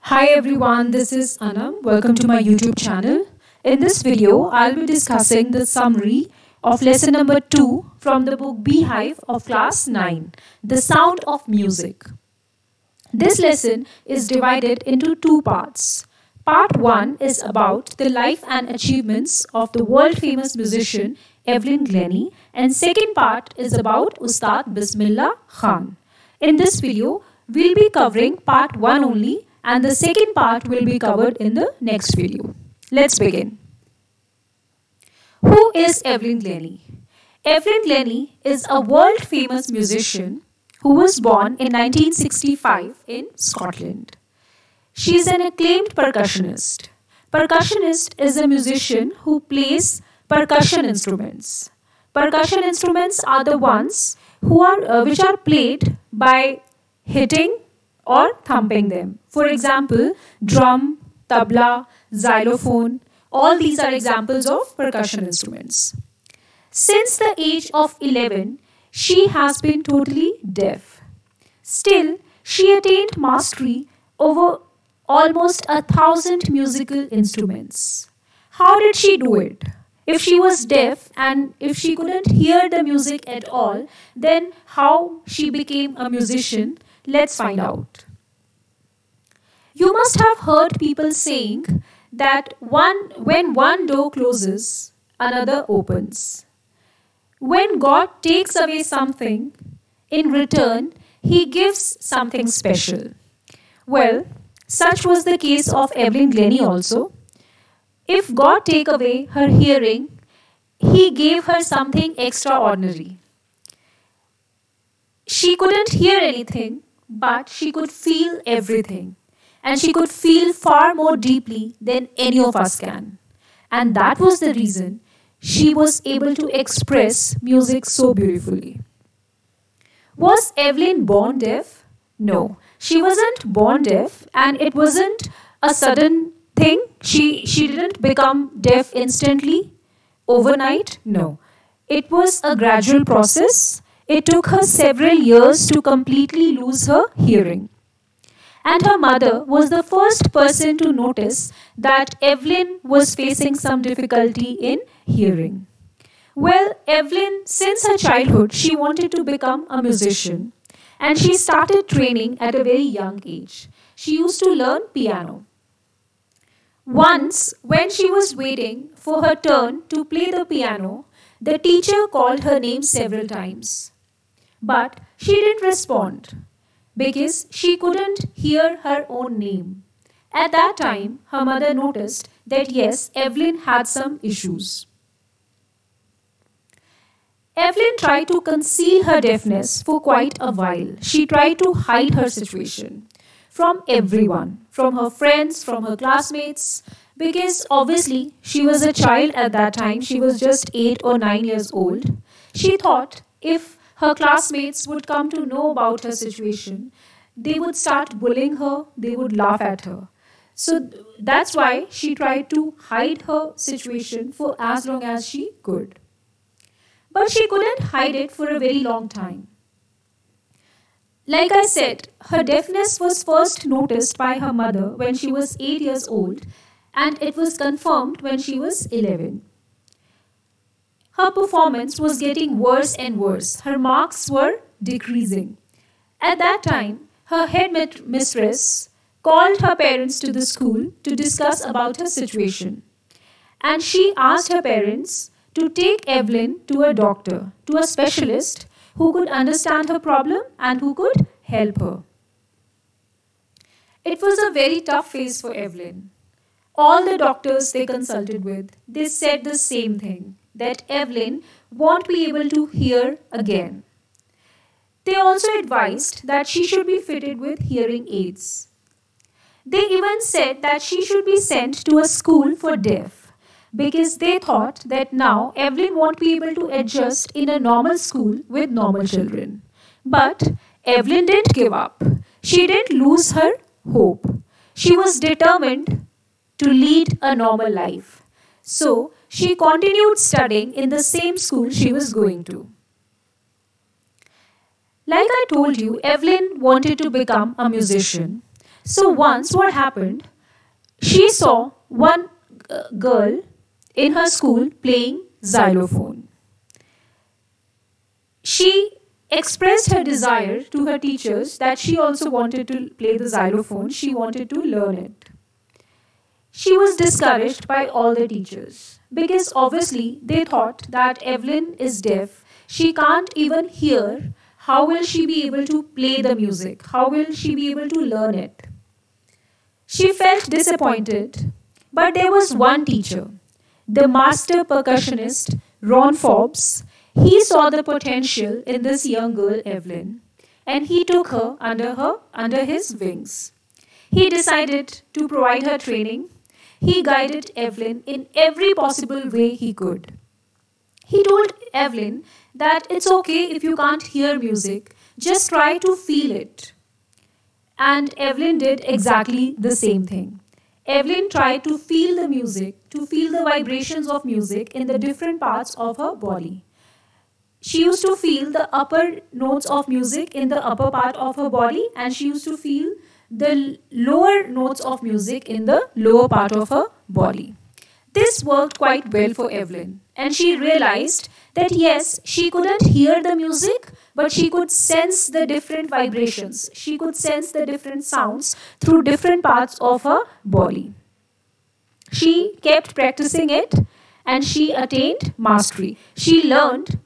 Hi everyone, this is Anam. Welcome to my YouTube channel. In this video, I'll be discussing the summary of lesson number 2 from the book Beehive of class 9, The Sound of Music. This lesson is divided into two parts. Part 1 is about the life and achievements of the world-famous musician Evelyn Glennie, and second part is about Ustad Bismillah Khan. In this video, we'll be covering part 1 only, and the second part will be covered in the next video. Let's begin. Who is Evelyn Glennie? Evelyn Glennie is a world-famous musician who was born in 1965 in Scotland. She is an acclaimed percussionist. Percussionist is a musician who plays percussion instruments. Percussion instruments are the ones which are played by hitting or thumping them. For example, drum, tabla, xylophone, all these are examples of percussion instruments. Since the age of 11, she has been totally deaf. Still, she attained mastery over almost 1,000 musical instruments. How did she do it? If she was deaf and if she couldn't hear the music at all, then how she became a musician? Let's find out. You must have heard people saying that when one door closes, another opens. When God takes away something, in return, He gives something special. Well, such was the case of Evelyn Glennie also. If God take away her hearing, He gave her something extraordinary. She couldn't hear anything, but she could feel everything. And she could feel far more deeply than any of us can. And that was the reason she was able to express music so beautifully. Was Evelyn born deaf? No, she wasn't born deaf, and it wasn't a sudden thing. She didn't become deaf instantly, overnight. No, it was a gradual process. It took her several years to completely lose her hearing. And her mother was the first person to notice that Evelyn was facing some difficulty in hearing. Well, Evelyn, since her childhood, she wanted to become a musician. And she started training at a very young age. She used to learn piano. Once, when she was waiting for her turn to play the piano, the teacher called her name several times. But she didn't respond because she couldn't hear her own name. At that time, her mother noticed that yes, Evelyn had some issues. Evelyn tried to conceal her deafness for quite a while. She tried to hide her situation from everyone, from her friends, from her classmates, because obviously she was a child at that time. She was just 8 or 9 years old. She thought if her classmates would come to know about her situation, they would start bullying her, they would laugh at her. So that's why she tried to hide her situation for as long as she could. But she couldn't hide it for a very long time. Like I said, her deafness was first noticed by her mother when she was 8 years old, and it was confirmed when she was 11. Her performance was getting worse and worse. Her marks were decreasing. At that time, her head mistress called her parents to the school to discuss about her situation. And she asked her parents to take Evelyn to a doctor, to a specialist who could understand her problem and who could help her. It was a very tough phase for Evelyn. All the doctors they consulted with, they said the same thing, that Evelyn won't be able to hear again. They also advised that she should be fitted with hearing aids. They even said that she should be sent to a school for deaf, because they thought that now Evelyn won't be able to adjust in a normal school with normal children. But Evelyn didn't give up. She didn't lose her hope. She was determined to lead a normal life. So she continued studying in the same school she was going to. Like I told you, Evelyn wanted to become a musician. So once what happened, she saw one girl in her school playing xylophone. She expressed her desire to her teachers that she also wanted to play the xylophone, she wanted to learn it. She was discouraged by all the teachers because obviously they thought that Evelyn is deaf, she can't even hear. How will she be able to play the music? How will she be able to learn it? She felt disappointed, but there was one teacher, the master percussionist Ron Forbes. He saw the potential in this young girl Evelyn, and he took her under his wings. He decided to provide her training. He guided Evelyn in every possible way he could. He told Evelyn that it's okay if you can't hear music, just try to feel it. And Evelyn did exactly the same thing. Evelyn tried to feel the music, to feel the vibrations of music in the different parts of her body. She used to feel the upper notes of music in the upper part of her body, and she used to feel the lower notes of music in the lower part of her body. This worked quite well for Evelyn, and she realized that yes, she couldn't hear the music, but she could sense the different vibrations. She could sense the different sounds through different parts of her body. She kept practicing it and she attained mastery. She learned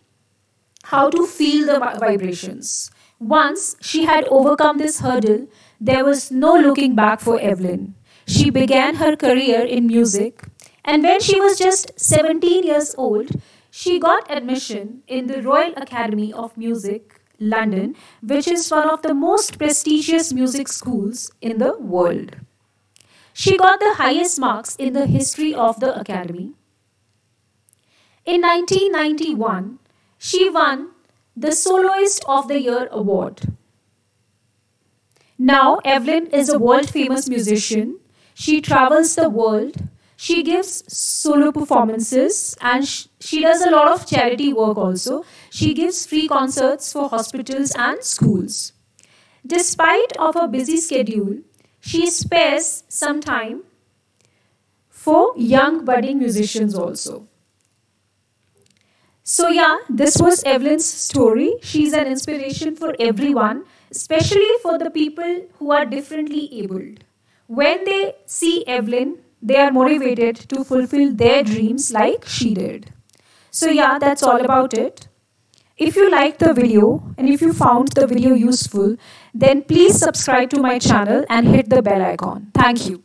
how to feel the vibrations. Once she had overcome this hurdle, there was no looking back for Evelyn. She began her career in music, and when she was just 17 years old, she got admission in the Royal Academy of Music, London, which is one of the most prestigious music schools in the world. She got the highest marks in the history of the academy. In 1991, she won the Soloist of the Year award. Now, Evelyn is a world-famous musician. She travels the world. She gives solo performances and she does a lot of charity work also. She gives free concerts for hospitals and schools. Despite of her busy schedule, she spares some time for young budding musicians also. So yeah, this was Evelyn's story. She's an inspiration for everyone, especially for the people who are differently abled. When they see Evelyn, they are motivated to fulfill their dreams like she did. So yeah, that's all about it. If you liked the video and if you found the video useful, then please subscribe to my channel and hit the bell icon. Thank you.